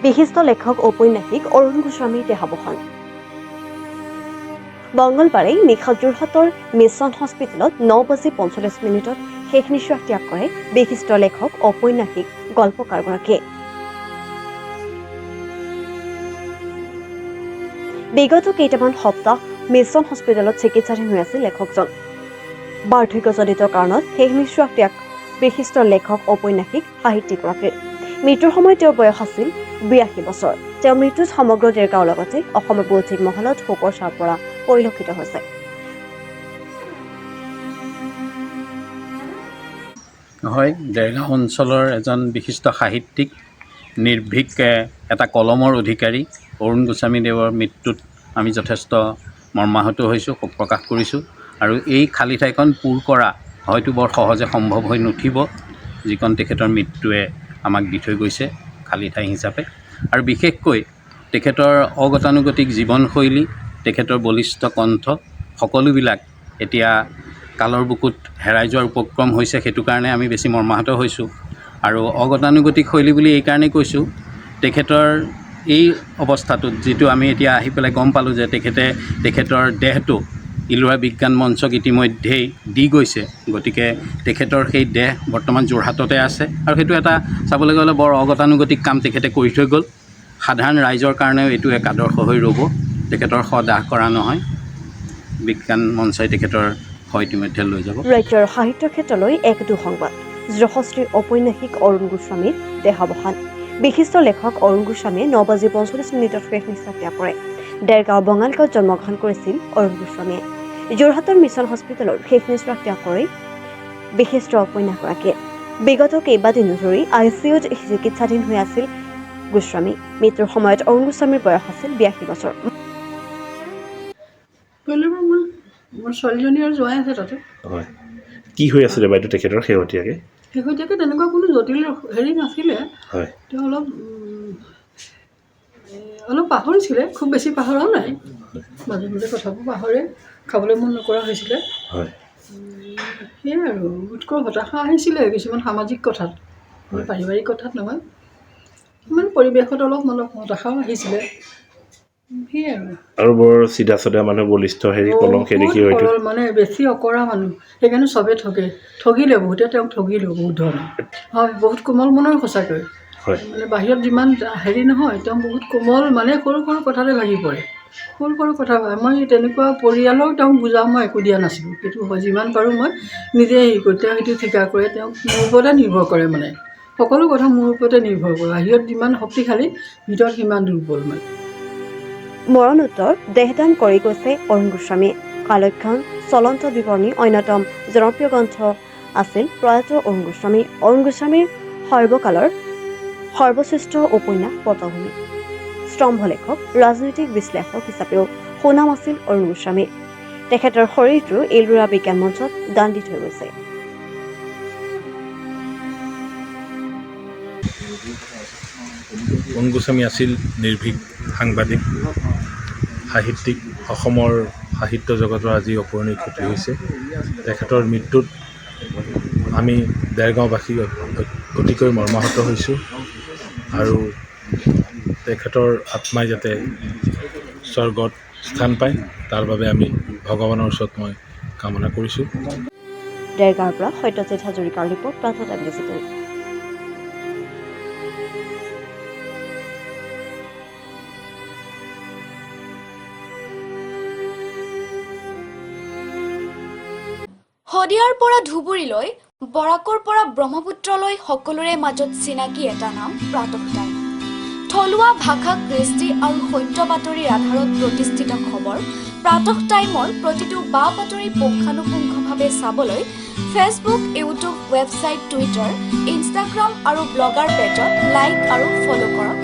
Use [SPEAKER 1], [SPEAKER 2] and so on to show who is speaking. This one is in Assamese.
[SPEAKER 1] বিশিষ্ট লেখক ঔপন্যাসিক অৰুণ গোস্বামীৰ দেহাৱসান। মঙলবাৰে নিশা যোৰহাটৰ মিছন হস্পিটেলত 9:45 শেষ নিশ্বাস ত্যাগ কৰে বিশিষ্ট লেখক ঔপন্যাসিক গল্পকাৰগৰাকীয়ে। বিগত কেইটামান সপ্তাহ মিছন হস্পিটেলত চিকিৎসাধীন হৈ আছিল লেখকজন। বাৰ্ধক্যজনিত কাৰণত শেষ নিশ্বাস ত্যাগ বিশিষ্ট লেখক ঔপন্যাসিক সাহিত্যিকগৰাকীৰ। মৃত্যুৰ সময়ত তেওঁৰ বয়স আছিল 82 বছৰ। তেওঁৰ মৃত্যুত সমগ্ৰ দেৰগাঁৱৰ লগতে অসমৰ বৌদ্ধিক মহলত শোকৰ ছাঁ পৰা পৰিলক্ষিত হৈছে।
[SPEAKER 2] হয়, দেৰগাঁও অঞ্চলৰ এজন বিশিষ্ট সাহিত্যিক, নিৰ্ভীক এটা কলমৰ অধিকাৰী অৰুণ গোস্বামীদেৱৰ মৃত্যুত আমি যথেষ্ট মৰ্মাহত হৈছোঁ, শোক প্ৰকাশ কৰিছোঁ। আৰু এই খালী ঠাইখন পূৰ কৰা হয়তো বৰ সহজে সম্ভৱ হৈ নুঠিব, যিখন তেখেতৰ মৃত্যুৱে আমাক দি থৈ গৈছে খালী ঠাই হিচাপে। আৰু বিশেষকৈ তেখেতৰ অগতানুগতিক জীৱনশৈলী, তেখেতৰ বলিষ্ঠ কণ্ঠ সকলোবিলাক এতিয়া কালৰ বুকুত হেৰাই যোৱাৰ উপক্ৰম হৈছে। সেইটো কাৰণে আমি বেছি মৰ্মাহত হৈছোঁ। আৰু অগতানুগতিক শৈলী বুলি এইকাৰণেই কৈছোঁ, তেখেতৰ এই অৱস্থাটোত যিটো আমি এতিয়া আহি পেলাই গম পালোঁ যে তেখেতৰ দেহটো ইলোৰা বিজ্ঞান মঞ্চক ইতিমধ্যেই দি গৈছে। গতিকে তেখেতৰ সেই দেহ বৰ্তমান যোৰহাটতে আছে। আৰু সেইটো এটা চাবলৈ গ'লে বৰ অগতানুগতিক কাম তেখেতে কৰি থৈ গ'ল। সাধাৰণ ৰাইজৰ কাৰণেও এইটো এক আদৰ্শ হৈ ৰ'ব। তেখেতৰ সদাহ কৰা নহয়, বিজ্ঞান মঞ্চই তেখেতৰ ইতিমধ্যে লৈ যাব।
[SPEAKER 1] ৰাজ্যৰ সাহিত্য ক্ষেত্ৰলৈ এক দুঃসংবাদ। যশস্বী ঔপন্যাসিক অৰুণ গোস্বামীৰ দেহাৱসান। বিশিষ্ট লেখক অৰুণ গোস্বামীয়ে 9:45 শেষ নিশ্বাস ত্যাগ কৰে। দেৰগাঁও বঙালগাঁৱত জন্মগ্ৰহণ কৰিছিল অৰুণ গোস্বামীয়ে। যোৰহাটৰ মিছন হস্পিটেলত শেষ নিশ্বাস ত্যাগ কৰে বিশিষ্ট ঔপন্যাসগৰাকীয়ে। বিগত কেইবাদিনো ধৰি ICUত চিকিৎসাধীন হৈ আছিল গোস্বামী। মৃত্যুৰ সময়ত অৰুণ গোস্বামীৰ বয়স আছিল 82 বছৰ।
[SPEAKER 3] মোৰ ছোৱালীজনী আৰু জোৱাই আছে তাতে।
[SPEAKER 4] হয়, কি হৈ আছিলে বাইদেউ তেখেতৰ শেহতীয়াকৈ?
[SPEAKER 3] তেনেকুৱা কোনো জটিল হেৰি নাছিলে।
[SPEAKER 4] হয়,
[SPEAKER 3] তেওঁ অলপ পাহৰিছিলে, খুব বেছি পাহৰাও নাই। মাজে মাজে কথাবোৰ পাহৰে, খাবলৈ মন নকৰা হৈছিলে।
[SPEAKER 4] হয়,
[SPEAKER 3] সেয়াই আৰু উৎকট হতাশা আহিছিলে কিছুমান সামাজিক কথাত, পাৰিবাৰিক কথাত নহয়, কিছুমান পৰিৱেশত অলপ হতাশাও আহিছিলে। সেয়াই
[SPEAKER 4] আৰু বৰ চিধা চাধা মানুহ, বলিষ্ঠ কলম দেখি হয়তো
[SPEAKER 3] মানে বেছি অকৰা মানুহ, সেইকাৰণে চবে ঠগিলে বহুতে, তেওঁক ঠগিলে বহুত ধৰণে। হয়, বহুত কোমল মনৰ সঁচাকৈ।
[SPEAKER 4] হয়,
[SPEAKER 3] মানে বাহিৰত যিমান হেৰি নহয়, তেওঁ বহুত কোমল, মানে সৰু সৰু কথাতে ভাগি পৰে। সৰু সৰু কথা মই তেনেকুৱা পৰিয়ালক তেওঁক বুজাওঁ, মই একো দিয়া নাছিলোঁ। সেইটো হয়, যিমান পাৰোঁ মই নিজে হেৰি কৰোঁ। তেওঁ সেইটো স্বীকাৰ কৰে, তেওঁক মোৰ ওপৰতে নিৰ্ভৰ কৰে। মানে সকলো কথা মোৰ ওপৰতে নিৰ্ভৰ কৰে। বাহিৰত যিমান শক্তিশালী, ভিতৰত সিমান দুৰ্বল। মানে
[SPEAKER 1] মৰণোত্তৰ দেহদান কৰি গৈছে অৰুণ গোস্বামীয়ে। কালক্ষণ, চলন্ত বিৱৰণী অন্যতম জনপ্ৰিয় গ্ৰন্থ আছিল প্ৰয়াত অৰুণ গোস্বামী। অৰুণ গোস্বামীৰ সৰ্বকালৰ সৰ্বশ্ৰেষ্ঠ উপন্যাস পটভূমি। স্তম্ভ লেখক, ৰাজনৈতিক বিশ্লেষক হিচাপেও সুনাম আছিল অৰুণ গোস্বামীৰ। তেখেতৰ শৰীৰটো ইলোৰা বিজ্ঞান মঞ্চত দান দি থৈ গৈছে।
[SPEAKER 5] অৰুণ গোস্বামী আছিল নিৰ্ভীক সাংবাদিক, সাহিত্যিক। অসমৰ সাহিত্য জগতৰ আজি অপূৰণীয় ক্ষতি হৈছে। তেখেতৰ মৃত্যুত আমি দেৰগাঁওবাসী অতিকৈ মৰ্মাহত হৈছোঁ। আৰু তেখেতৰ আত্মাই যাতে স্বৰ্গত স্থান পায়, তাৰ বাবে আমি ভগৱানৰ ওচৰত মই কামনা কৰিছোঁ।
[SPEAKER 1] দেৰগাঁৱৰ পৰা সত্যজিৎ হাজৰিকাৰ ৰিপৰ্ট, প্ৰাতঃ টাইম ডিজিটেল।
[SPEAKER 6] শদিয়াৰ পৰা ধুবুৰীলৈ, বৰাকৰ পৰা ব্ৰহ্মপুত্ৰলৈ সকলোৰে মাজত চিনাকি এটা নাম প্ৰাতঃ টাইম। থলুৱা ভাষা, কৃষ্টি আৰু সত্য বাতৰিৰ আধাৰত প্ৰতিষ্ঠিত খবৰ প্ৰাতঃ টাইমৰ প্ৰতিটো বা বাতৰি পুংখানুপুংখভাৱে চাবলৈ Facebook, YouTube, website, Twitter, Instagram আৰু ব্লগাৰ পেজত লাইক আৰু ফ'ল' কৰক।